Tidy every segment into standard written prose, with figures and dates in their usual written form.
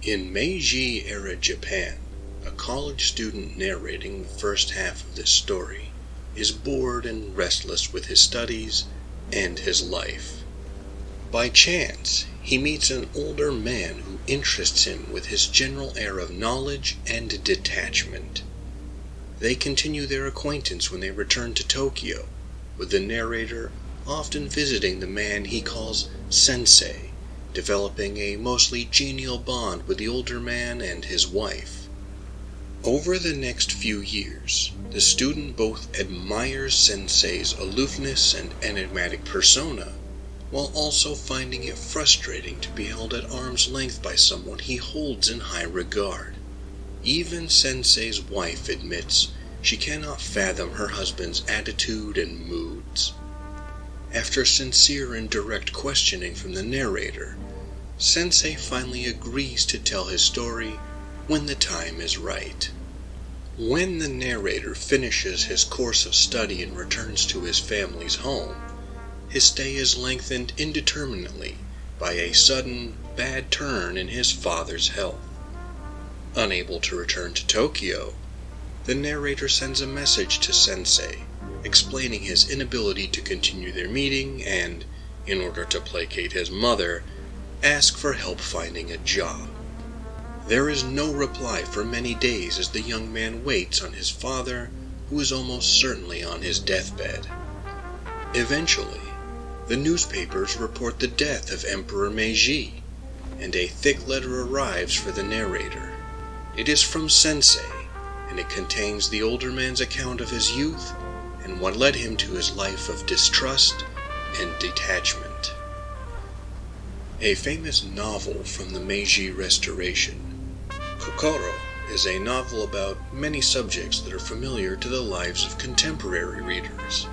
In Meiji Era Japan, a college student narrating the first half of this story is bored and restless with his studies and his life. By chance, he meets an older man who interests him with his general air of knowledge and detachment. They continue their acquaintance when they return to Tokyo, with the narrator often visiting the man he calls Sensei, developing a mostly genial bond with the older man and his wife. Over the next few years, the student both admires Sensei's aloofness and enigmatic persona, while also finding it frustrating to be held at arm's length by someone he holds in high regard. Even Sensei's wife admits she cannot fathom her husband's attitude and moods. After sincere and direct questioning from the narrator, Sensei finally agrees to tell his story when the time is right. When the narrator finishes his course of study and returns to his family's home, his stay is lengthened indeterminately by a sudden, bad turn in his father's health. Unable to return to Tokyo, the narrator sends a message to Sensei, explaining his inability to continue their meeting and, in order to placate his mother, ask for help finding a job. There is no reply for many days as the young man waits on his father, who is almost certainly on his deathbed. Eventually, the newspapers report the death of Emperor Meiji, and a thick letter arrives for the narrator. It is from Sensei, and it contains the older man's account of his youth and what led him to his life of distrust and detachment. A famous novel from the Meiji Restoration, Kokoro, is a novel about many subjects that are familiar to the lives of contemporary readers.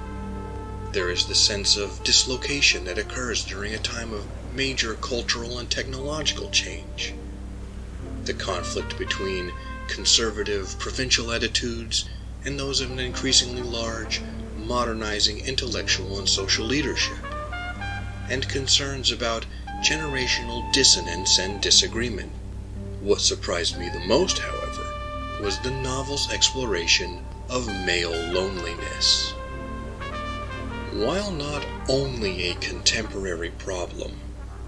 There is the sense of dislocation that occurs during a time of major cultural and technological change. The conflict between conservative provincial attitudes and those of an increasingly large, modernizing intellectual and social leadership, and concerns about generational dissonance and disagreement. What surprised me the most, however, was the novel's exploration of male loneliness. While not only a contemporary problem,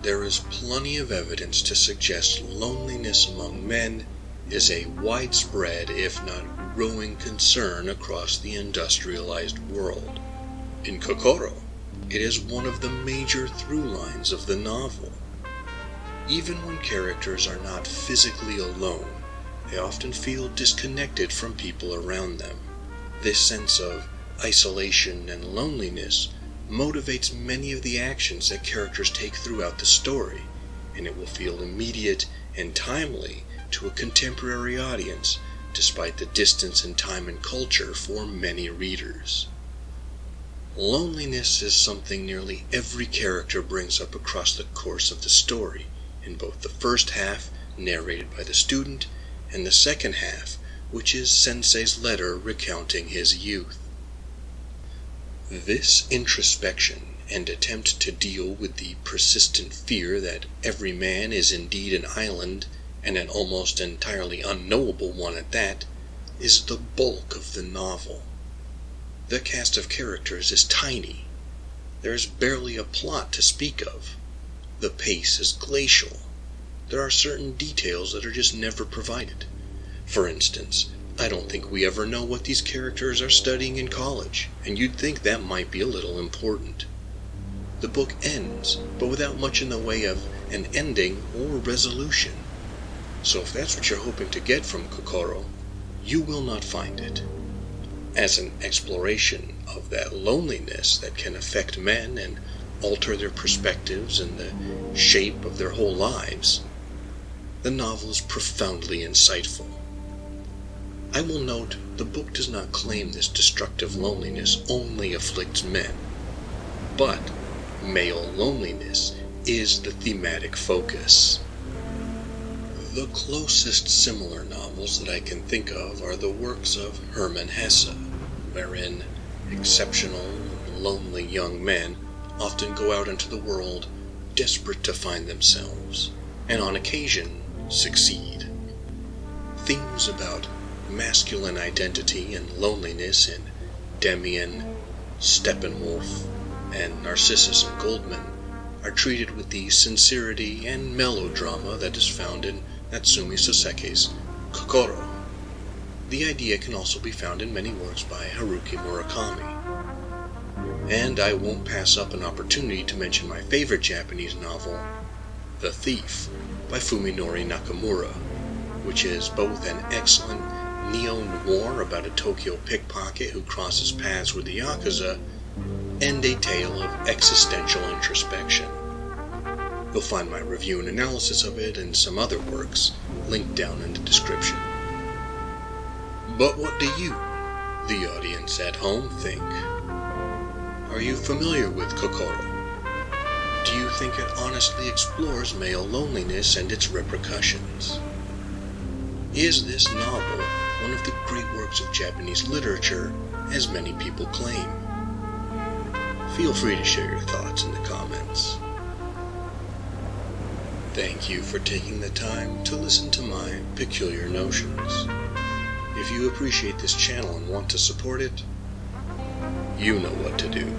there is plenty of evidence to suggest loneliness among men is a widespread, if not growing, concern across the industrialized world. In Kokoro, it is one of the major through lines of the novel. Even when characters are not physically alone, they often feel disconnected from people around them. This sense of isolation and loneliness motivates many of the actions that characters take throughout the story, and it will feel immediate and timely to a contemporary audience, despite the distance in time and culture for many readers. Loneliness is something nearly every character brings up across the course of the story, in both the first half, narrated by the student, and the second half, which is Sensei's letter recounting his youth. This introspection and attempt to deal with the persistent fear that every man is indeed an island, and an almost entirely unknowable one at that, is the bulk of the novel. The cast of characters is tiny. There is barely a plot to speak of. The pace is glacial. There are certain details that are just never provided. For instance, I don't think we ever know what these characters are studying in college, and you'd think that might be a little important. The book ends, but without much in the way of an ending or resolution. So if that's what you're hoping to get from Kokoro, you will not find it. As an exploration of that loneliness that can affect men and alter their perspectives and the shape of their whole lives, the novel is profoundly insightful. I will note the book does not claim this destructive loneliness only afflicts men, but male loneliness is the thematic focus. The closest similar novels that I can think of are the works of Hermann Hesse, wherein exceptional, lonely young men often go out into the world desperate to find themselves, and on occasion succeed. Themes about masculine identity and loneliness in Demian, Steppenwolf, and Narcissus and Goldman are treated with the sincerity and melodrama that is found in Natsume Soseki's Kokoro. The idea can also be found in many works by Haruki Murakami. And I won't pass up an opportunity to mention my favorite Japanese novel, The Thief, by Fuminori Nakamura, which is both an excellent neo-noir about a Tokyo pickpocket who crosses paths with the Yakuza, and a tale of existential introspection. You'll find my review and analysis of it and some other works linked down in the description. But what do you, the audience at home, think? Are you familiar with Kokoro? Do you think it honestly explores male loneliness and its repercussions? Is this novel one of the great works of Japanese literature, as many people claim? Feel free to share your thoughts in the comments. Thank you for taking the time to listen to my peculiar notions. If you appreciate this channel and want to support it, you know what to do.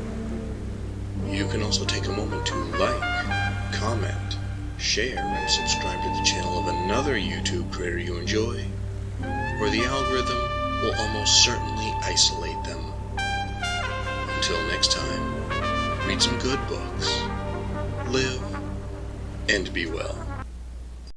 You can also take a moment to like, comment, share, and subscribe to the channel of another YouTube creator you enjoy, or the algorithm will almost certainly isolate them. Until next time, read some good books, live, and be well.